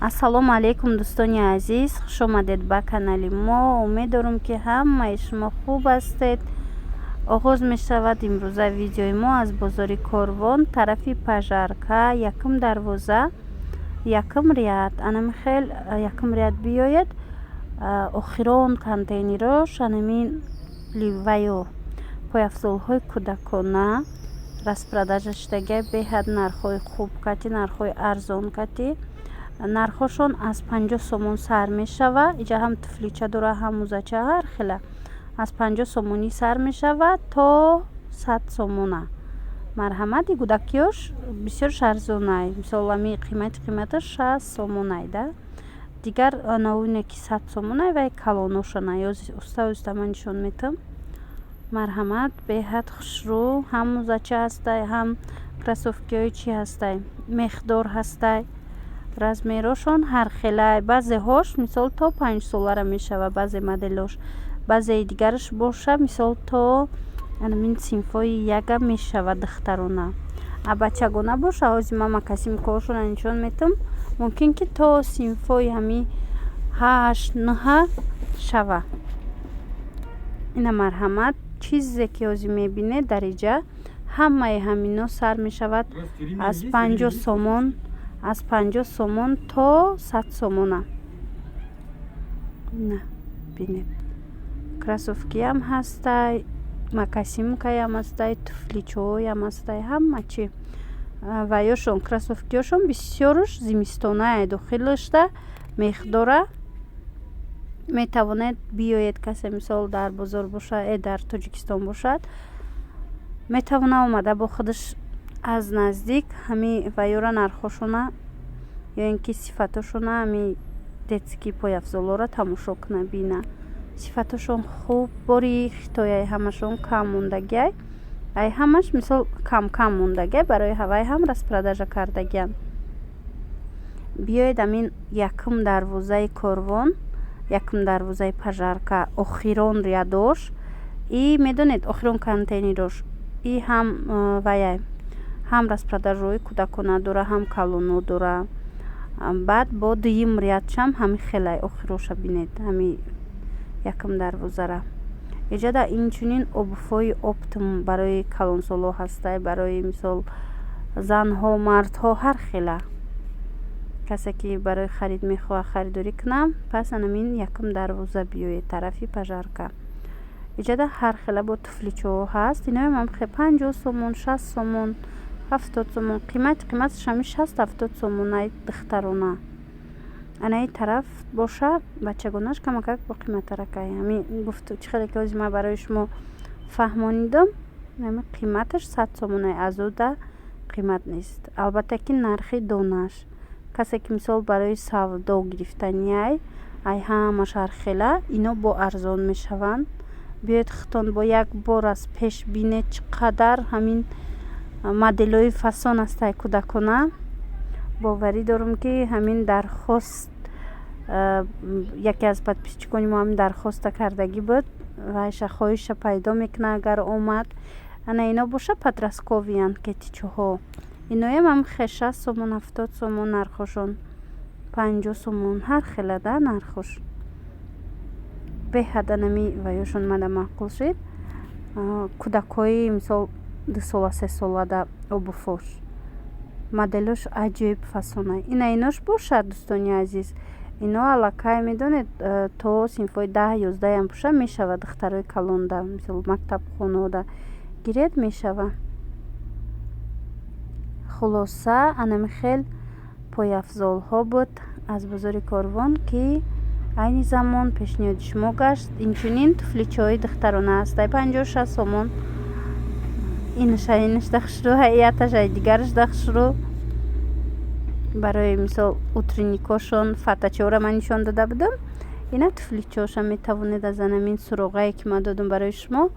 ассалому алайкум дӯстони азиз, хуш омадед ба канали мо. Умед дорам ки ҳамаи шумо хуб ҳастед. оғоз мешавад имрӯза видеои мо аз бозори Корвон, тарафи Пажарка, якум дарвоза, якум ряд. Анами хел якум ряд биёед, охирон контейнерош, анами ливаё пойафзолҳои кӯдакона распродажа шудаги беҳад нархҳои хуб кати, нархҳои арзон кати. нархҳошон аз 50 сомон сар мешавад. иҷа ҳам туфлича дора, ҳам мӯзача, ҳар хела аз 50 сомонӣ сар мешавад то 100 сомона. марҳамати гӯдакиёш бисёр арзонай. мисол ами қиматаш 60 сомонай да. дигар навоине ки 100 сомонай вай калоношонай. оста ман нишон метам. марҳамат беҳад хушрӯ, ҳам мӯзача ҳастай, ҳам кросовкиҳои чи ҳастай, мехдор ҳастай. размерошон ҳар хелай. баъзеҳош мисол то 5 солара мешава, баъзе моделош, баъзеи дигараш боша мисол то анамин синфҳои яга мешава духтарона. а бачагона боша ҳози ман макаси мукошона нишон метам, мумкин ки то синфҳои ҳами 8-9 шава. ина марҳамат чизе ки ҳозир мебинед дар иҷа ҳамаи ҳамино сар мешавад аз 50 сомон, аз 50 сомон то 100 сомона. на бинед кросовкиам ҳастай, макасимкаям ҳастай, туфличаҳоям ҳастай, ҳама чи. ва ёшон кросовкиёшон бисёруш зимистонае, дохилашда мехдора. метавонед биёед, касе мисол дар бозор бошад, дар Тоҷикистон бошад, метавона омада бо худаш аз наздик ҳами ваёра нархошона ё ин ки сифатошона ҳами детски пойафзолора тамошо куна, бина сифатошон хуб, бори хитояи ҳамашон кам мондагиай, ай ҳамаш мисол кам мондагиай, барои ҳавай ҳам распродажа кардагиан. биёед амин якум дарвозаи Корвон, якум дарвозаи Пажарка, охирон рядош, и медонед охирон контейнерош, и ҳам ваяй ҳам распродажаҳои кӯдакона дора, ҳам калоно дора. баъд бо дуюм рядшам ҳами хелай охироша бинед, ҳами якум дарвозара. иҷада инчунин обувҳои оптум барои калонсоло ҳастай, барои мисол занҳо, мардҳо, ҳар хела. касе ки барои харид мехоҳад харидорӣ кунам, пас анамин якум дарвоза биёед, тарафи Пажарка. иҷада ҳар хела бо туфличаҳо ҳаст. иноям ҳам 50 сомон, 60 сомон, 70 сомон. қиматаш ҳами 60-70 сомонай духтарона. анаи тараф боша бачагонаш камакак бо қиматаракай. ҳами гуфту чӣ хеле ки ҳозир ман барои шумо фаҳмонидам, ҳами қиматаш 100 сомонай, азуда қимат нест. албатта ки нархи донааш. касе ки мисол барои савдо гирифтаниай, ай ҳамаш ҳар хела, ино бо арзон мешаванд. биёед хутон бо як бор аз пеш бинед чӣ қадар ҳамин моделҳои фасон ҳастай кӯдакона. боварӣ дорам ки ҳамин дархост, яке аз подписчикони мо ҳамин дархоста кардагӣ буд, вайша хоҳиша пайдо мекунад агар омад. ана ино боша подростковиянд кетичаҳо. иноям ҳам 60 сомон, 70 сомон нархошон, 50 сомон, ҳар хела да нархош. беҳад анами ваёшон мада маъқул шид. кӯдакҳои мисол 2 сола 3 солада обувҳош, моделош аҷоиб фасонай. инош бошад дӯстони азиз. ино аллакай медонед то синфҳои 10-11 боша мешава духтарои калонда, мисол мактабхонаода гиред мешава. хулоса анами хел пойафзолҳо буд аз бозори Корвон ки айни замон пешниҳоди шумо гашт. инчунин туфличаҳои духтарона ҳастай 50-60 сомон. инаш дахшрӯ, ҳайяташ ай дигараш дахшрӯ. барои мисол утринникошон фатачаҳора ман нишон дода будам. ина туфличаҳоша метавонед аз анамин суроғае ки ман додам барои шумо